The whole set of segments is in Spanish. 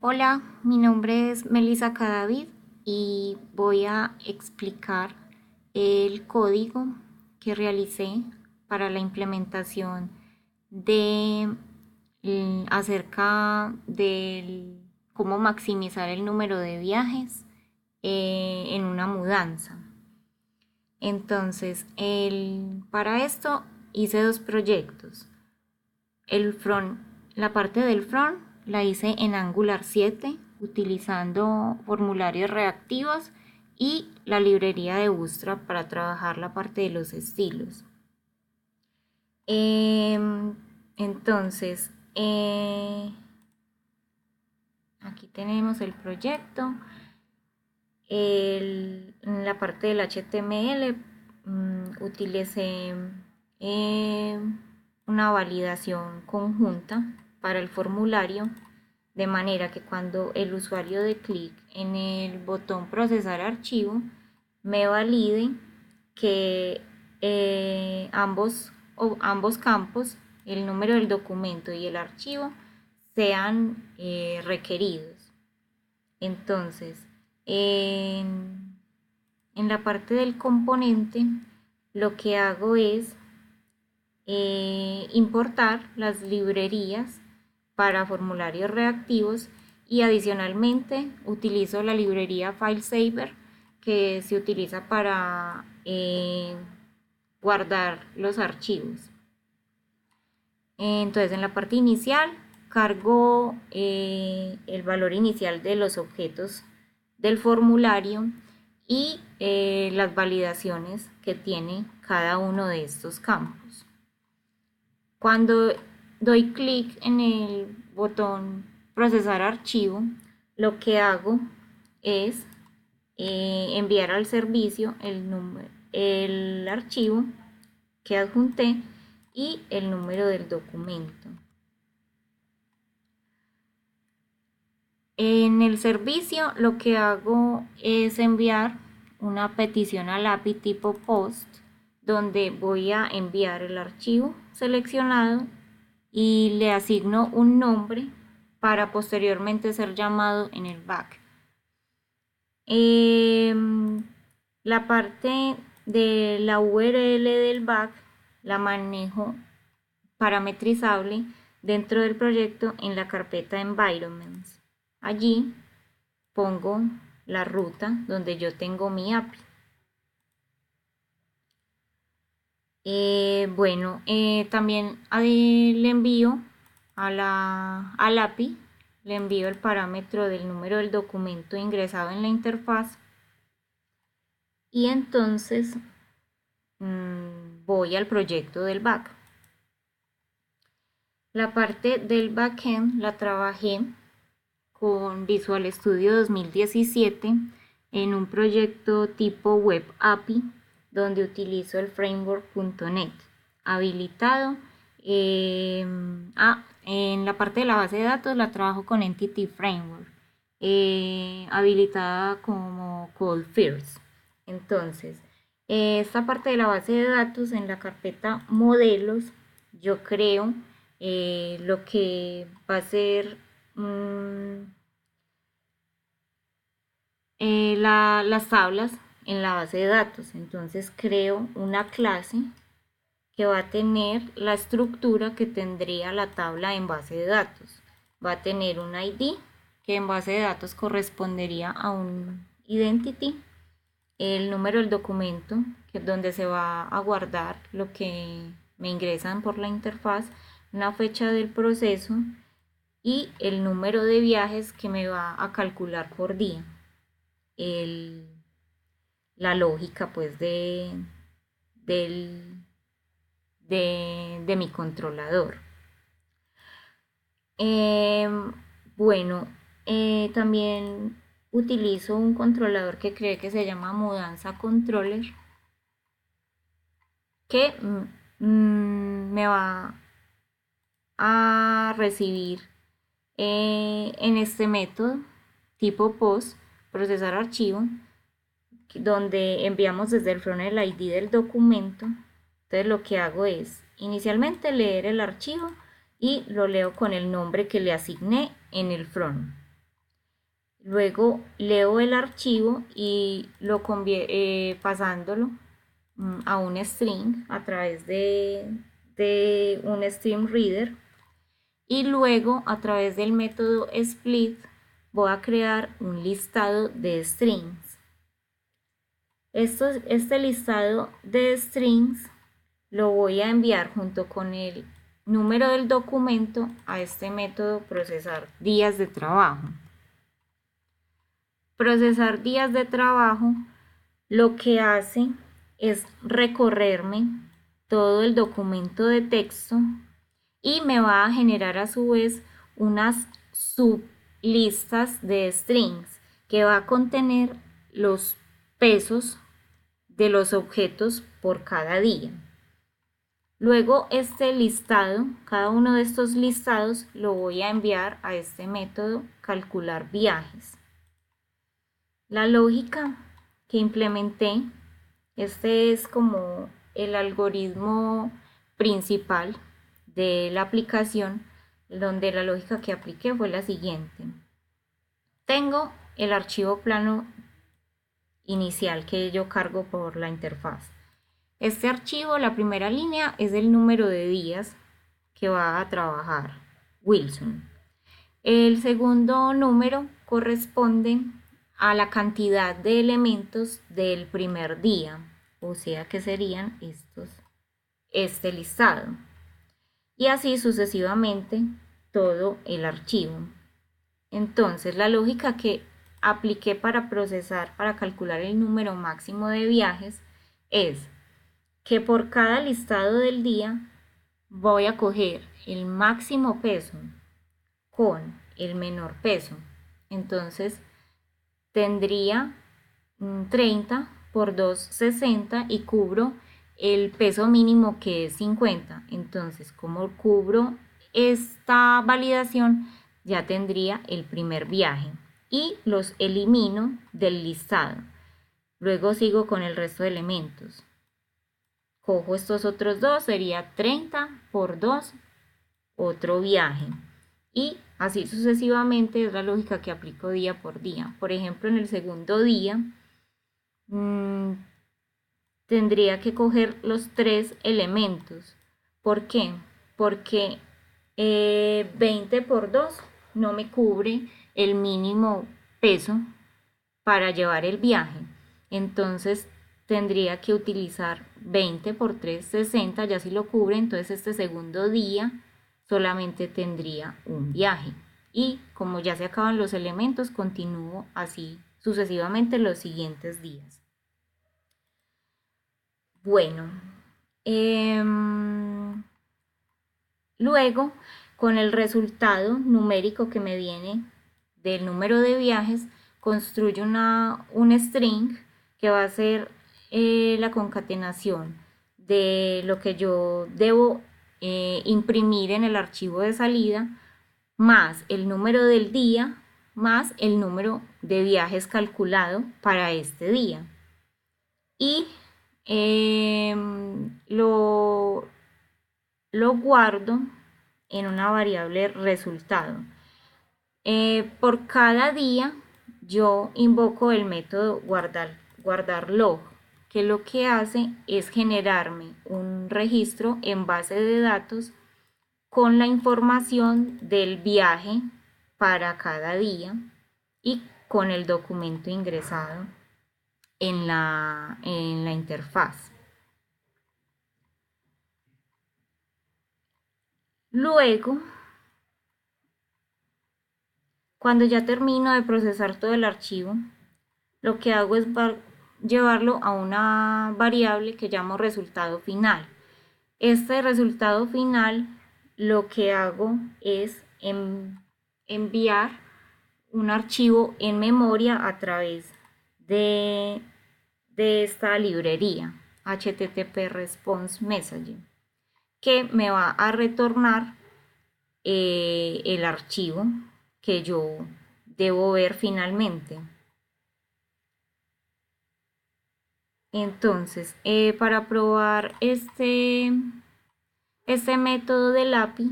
Hola, mi nombre es Melissa Cadavid y voy a explicar el código que realicé para la implementación de acerca de cómo maximizar el número de viajes en una mudanza. Entonces, para esto hice dos proyectos. El front, la parte del front la hice en Angular 7 utilizando formularios reactivos y la librería de Bootstrap para trabajar la parte de los estilos. Entonces, aquí tenemos el proyecto. En la parte del HTML utilicé eh, una validación conjunta para el formulario, de manera que cuando el usuario dé clic en el botón procesar archivo, me valide que ambos campos, el número del documento y el archivo, sean requeridos. Entonces, en la parte del componente, lo que hago es importar las librerías para formularios reactivos y adicionalmente utilizo la librería FileSaver que se utiliza para guardar los archivos. Entonces en la parte inicial cargo el valor inicial de los objetos del formulario y las validaciones que tiene cada uno de estos campos. Cuando doy clic en el botón procesar archivo, lo que hago es enviar al servicio el archivo que adjunté y el número del documento. En el servicio lo que hago es enviar una petición al API tipo POST, donde voy a enviar el archivo seleccionado y le asigno un nombre para posteriormente ser llamado en el back. La parte de la URL del back la manejo parametrizable dentro del proyecto en la carpeta Environments. Allí pongo la ruta donde yo tengo mi API. También le envío al API, le envío el parámetro del número del documento ingresado en la interfaz y entonces voy al proyecto del back. La parte del backend la trabajé con Visual Studio 2017 en un proyecto tipo Web API donde utilizo el framework.net habilitado. En la parte de la base de datos la trabajo con Entity Framework, habilitada como Cold First. Entonces, esta parte de la base de datos en la carpeta modelos, yo creo lo que va a ser las tablas en la base de datos. Entonces creo una clase que va a tener la estructura que tendría la tabla en base de datos. Va a tener un ID que en base de datos correspondería a un identity, el número del documento que es donde se va a guardar lo que me ingresan por la interfaz, una fecha del proceso y el número de viajes que me va a calcular por día. La lógica pues de mi controlador. Bueno, también utilizo un controlador que creo que se llama Mudanza Controller, que me va a recibir en este método tipo POST, procesar archivo, donde enviamos desde el front el ID del documento. Entonces lo que hago es inicialmente leer el archivo y lo leo con el nombre que le asigné en el front. Luego leo el archivo y pasándolo a un string a través de un stream reader, y luego a través del método split voy a crear un listado de strings. Este listado de strings lo voy a enviar junto con el número del documento a este método procesar días de trabajo. Procesar días de trabajo lo que hace es recorrerme todo el documento de texto y me va a generar a su vez unas sublistas de strings que va a contener los pesos de los objetos por cada día. Luego este listado, cada uno de estos listados lo voy a enviar a este método calcular viajes. La lógica que implementé, este es como el algoritmo principal de la aplicación, donde la lógica que apliqué fue la siguiente. Tengo el archivo plano inicial que yo cargo por la interfaz. Este archivo, la primera línea, es el número de días que va a trabajar Wilson. El segundo número corresponde a la cantidad de elementos del primer día, o sea que serían este listado. Y así sucesivamente todo el archivo. Entonces la lógica que apliqué para procesar, para calcular el número máximo de viajes, es que por cada listado del día voy a coger el máximo peso con el menor peso. Entonces tendría 30 por 2, 60 y cubro el peso mínimo que es 50. Entonces, como cubro esta validación, ya tendría el primer viaje y los elimino del listado. Luego sigo con el resto de elementos. Cojo estos otros dos, sería 30 por 2, otro viaje. Y así sucesivamente es la lógica que aplico día por día. Por ejemplo, en el segundo día tendría que coger los 3 elementos. ¿Por qué? Porque 20 por 2 no me cubre el mínimo peso para llevar el viaje. Entonces tendría que utilizar 20 por 3, 60, ya si lo cubre, entonces este segundo día solamente tendría un viaje. Y como ya se acaban los elementos, continúo así sucesivamente los siguientes días. Bueno, luego con el resultado numérico que me viene del número de viajes, construyo un string que va a ser la concatenación de lo que yo debo imprimir en el archivo de salida, más el número del día, más el número de viajes calculado para este día. Y lo guardo en una variable resultado. Por cada día yo invoco el método guardar log, que lo que hace es generarme un registro en base de datos con la información del viaje para cada día y con el documento ingresado en la interfaz. Luego, cuando ya termino de procesar todo el archivo, lo que hago es llevarlo a una variable que llamo resultado final. Este resultado final lo que hago es enviar un archivo en memoria a través de esta librería HTTP Response Messaging, que me va a retornar el archivo que yo debo ver finalmente. Entonces, para probar este método del API,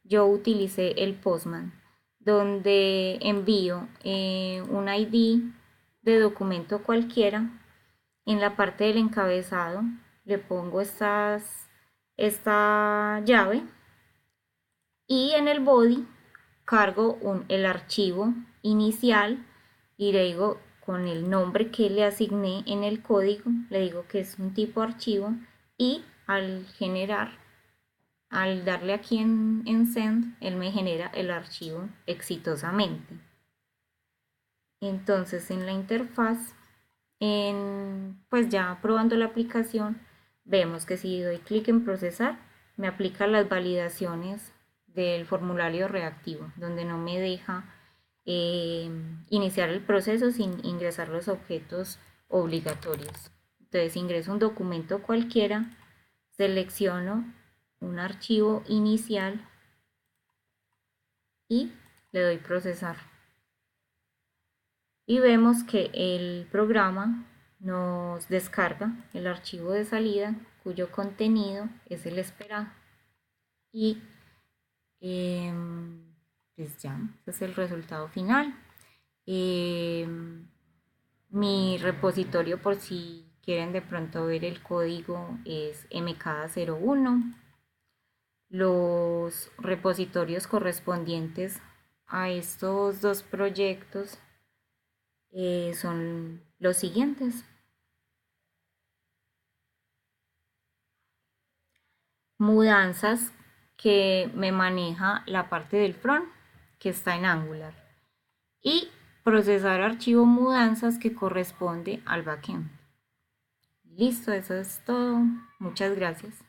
yo utilicé el Postman. donde envío un ID de documento cualquiera. En la parte del encabezado le pongo esta llave y en el body cargo el archivo inicial y le digo con el nombre que le asigné en el código, le digo que es un tipo archivo y al darle aquí en Send, él me genera el archivo exitosamente. Entonces en la interfaz, pues ya probando la aplicación, vemos que si doy clic en procesar, me aplica las validaciones del formulario reactivo, donde no me deja iniciar el proceso sin ingresar los objetos obligatorios. Entonces ingreso un documento cualquiera, selecciono un archivo inicial y le doy procesar. Y vemos que el programa nos descarga el archivo de salida cuyo contenido es el esperado. Y pues ya, ese es el resultado final. Mi repositorio, por si quieren de pronto ver el código, es mk01. Los repositorios correspondientes a estos dos proyectos son los siguientes: mudanzas, que me maneja la parte del front, que está en Angular, y procesar archivo mudanzas, que corresponde al backend. Listo, eso es todo. Muchas gracias.